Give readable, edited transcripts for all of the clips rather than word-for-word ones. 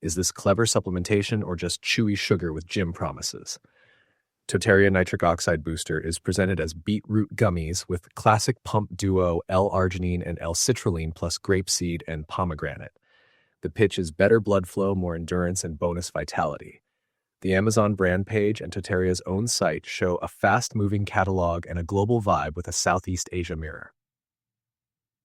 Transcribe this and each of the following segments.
Is this clever supplementation or just chewy sugar with gym promises? Totaria Nitric Oxide Booster is presented as beetroot gummies with classic pump duo L-arginine and L-citrulline plus grapeseed and pomegranate. The pitch is better blood flow, more endurance, and bonus vitality. The Amazon brand page and Totaria's own site show a fast-moving catalog and a global vibe with a Southeast Asia mirror.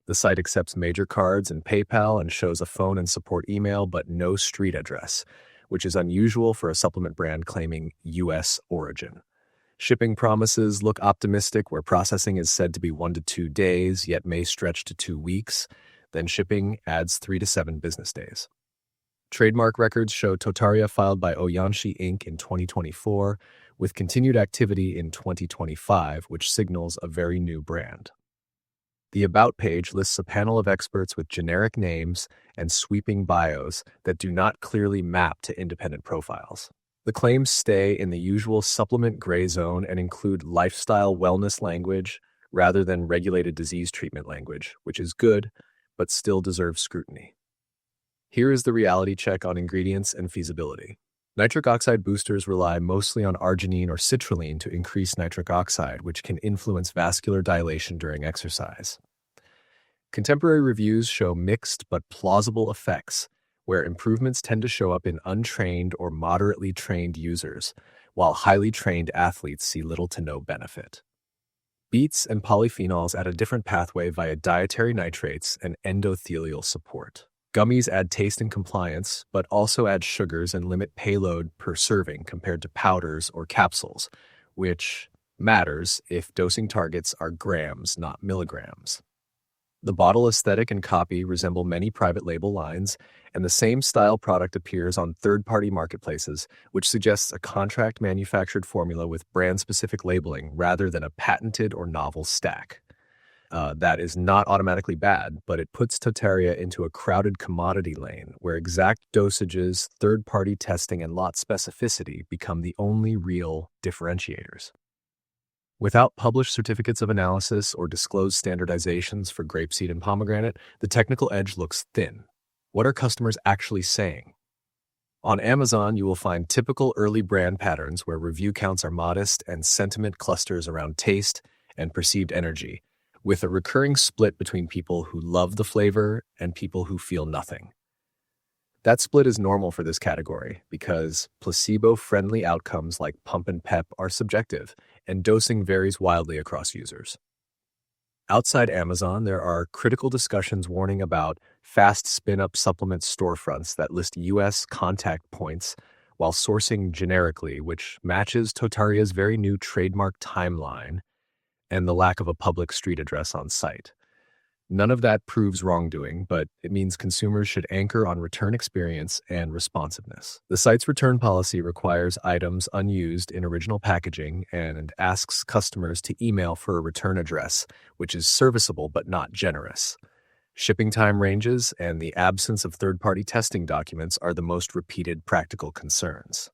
The site accepts major cards and PayPal and shows a phone and support email, but no street address, which is unusual for a supplement brand claiming U.S. origin. Shipping promises look optimistic, where processing is said to be 1 to 2 days, yet may stretch to 2 weeks. Then shipping adds 3 to 7 business days. Trademark records show Totaria filed by Oyanshi Inc. in 2024, with continued activity in 2025, which signals a very new brand. The About page lists a panel of experts with generic names and sweeping bios that do not clearly map to independent profiles. The claims stay in the usual supplement gray zone and include lifestyle wellness language rather than regulated disease treatment language, which is good, but still deserves scrutiny. Here is the reality check on ingredients and feasibility. Nitric oxide boosters rely mostly on arginine or citrulline to increase nitric oxide, which can influence vascular dilation during exercise. Contemporary reviews show mixed but plausible effects, where improvements tend to show up in untrained or moderately trained users, while highly trained athletes see little to no benefit. Beets and polyphenols add a different pathway via dietary nitrates and endothelial support. Gummies add taste and compliance, but also add sugars and limit payload per serving compared to powders or capsules, which matters if dosing targets are grams, not milligrams. The bottle aesthetic and copy resemble many private label lines, and the same style product appears on third-party marketplaces, which suggests a contract-manufactured formula with brand-specific labeling rather than a patented or novel stack. That is not automatically bad, but it puts Totaria into a crowded commodity lane where exact dosages, third-party testing, and lot specificity become the only real differentiators. Without published certificates of analysis or disclosed standardizations for grapeseed and pomegranate, the technical edge looks thin. What are customers actually saying? On Amazon, you will find typical early brand patterns where review counts are modest and sentiment clusters around taste and perceived energy, with a recurring split between people who love the flavor and people who feel nothing. That split is normal for this category because placebo-friendly outcomes like pump and pep are subjective, and dosing varies wildly across users. Outside Amazon, there are critical discussions warning about fast spin-up supplement storefronts that list U.S. contact points while sourcing generically, which matches Totaria's very new trademark timeline and the lack of a public street address on site. None of that proves wrongdoing, but it means consumers should anchor on return experience and responsiveness. The site's return policy requires items unused in original packaging and asks customers to email for a return address, which is serviceable but not generous. Shipping time ranges and the absence of third-party testing documents are the most repeated practical concerns.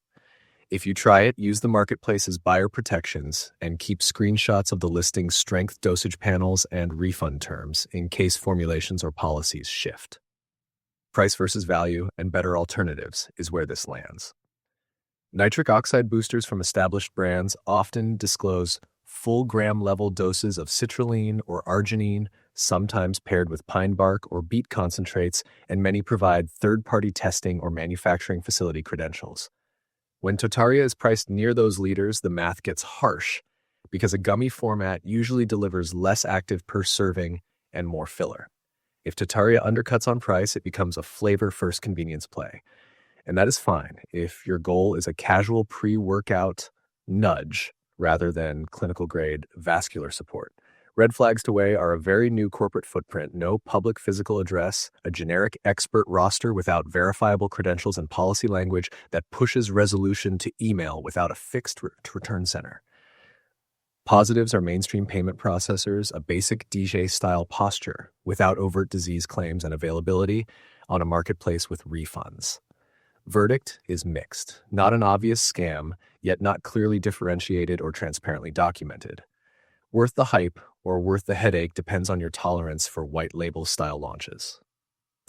If you try it, use the marketplace's buyer protections and keep screenshots of the listing's strength dosage panels and refund terms in case formulations or policies shift. Price versus value and better alternatives is where this lands. Nitric oxide boosters from established brands often disclose full gram-level doses of citrulline or arginine, sometimes paired with pine bark or beet concentrates, and many provide third-party testing or manufacturing facility credentials. When Totaria is priced near those leaders, the math gets harsh because a gummy format usually delivers less active per serving and more filler. If Totaria undercuts on price, it becomes a flavor-first convenience play. And that is fine if your goal is a casual pre-workout nudge rather than clinical-grade vascular support. Red flags to weigh are a very new corporate footprint, no public physical address, a generic expert roster without verifiable credentials and policy language that pushes resolution to email without a fixed return center. Positives are mainstream payment processors, a basic DJ-style posture without overt disease claims and availability on a marketplace with refunds. Verdict is mixed, not an obvious scam, yet not clearly differentiated or transparently documented. Worth the hype or worth the headache depends on your tolerance for white label style launches.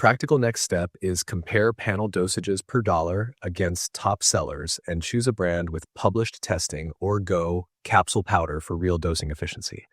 Practical next step is compare panel dosages per dollar against top sellers and choose a brand with published testing or go capsule powder for real dosing efficiency.